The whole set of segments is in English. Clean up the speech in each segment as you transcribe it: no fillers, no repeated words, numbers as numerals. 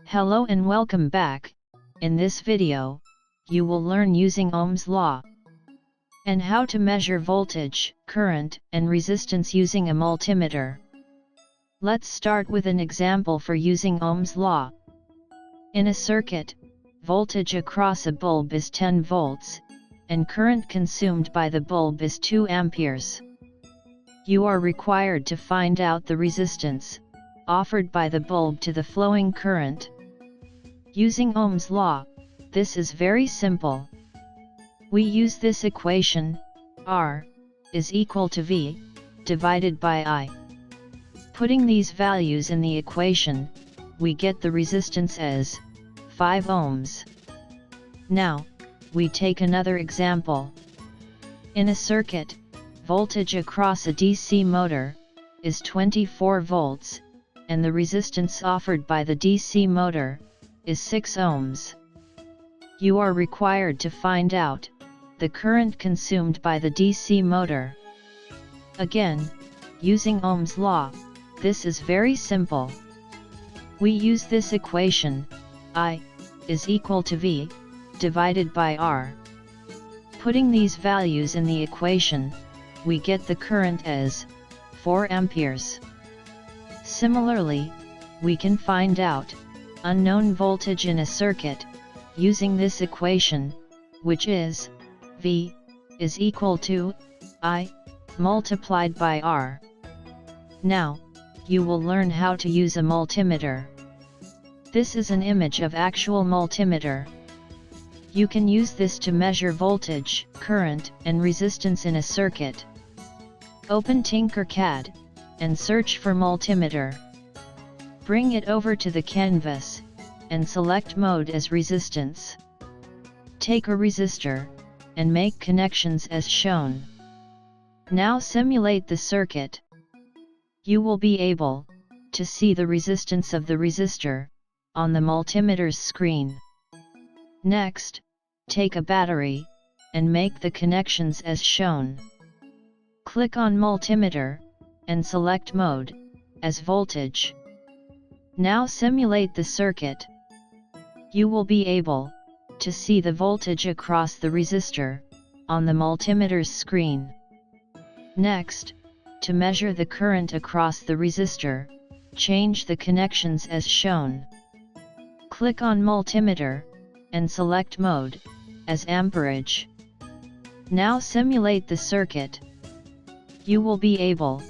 Hello and welcome back. In this video, you will learn using Ohm's law and how to measure voltage, current, and resistance using a multimeter. Let's start with an example for using Ohm's law. In a circuit, voltage across a bulb is 10 volts, and current consumed by the bulb is 2 amperes. You are required to find out the resistance offered by the bulb to the flowing current. Using Ohm's law, this is very simple. We use this equation, R is equal to V divided by I. Putting these values in the equation, we get the resistance as 5 ohms. Now, we take another example. In a circuit, voltage across a DC motor is 24 volts, and the resistance offered by the DC motor is 6 ohms. You are required to find out the current consumed by the DC motor. Again, using Ohm's law, this is very simple. We use this equation, I is equal to V divided by R. Putting these values in the equation, we get the current as 4 amperes. Similarly, we can find out unknown voltage in a circuit using this equation, which is V is equal to I multiplied by R. Now, you will learn how to use a multimeter. This is an image of actual multimeter. You can use this to measure voltage, current, and resistance in a circuit. Open TinkerCAD and search for multimeter. Bring it over to the canvas, and select mode as resistance. Take a resistor, and make connections as shown. Now simulate the circuit. You will be able to see the resistance of the resistor on the multimeter's screen. Next, take a battery, and make the connections as shown. Click on multimeter, and select mode as voltage. Now simulate the circuit. You will be able to see the voltage across the resistor on the multimeter's screen. Next, to measure the current across the resistor, change the connections as shown. Click on multimeter, and select mode as amperage. Now simulate the circuit. You will be able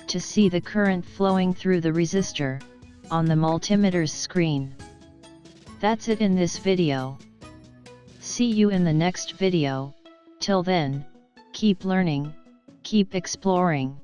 to see the current flowing through the resistor on the multimeter's screen. That's it in this video. See you in the next video. Till then, keep learning, keep exploring.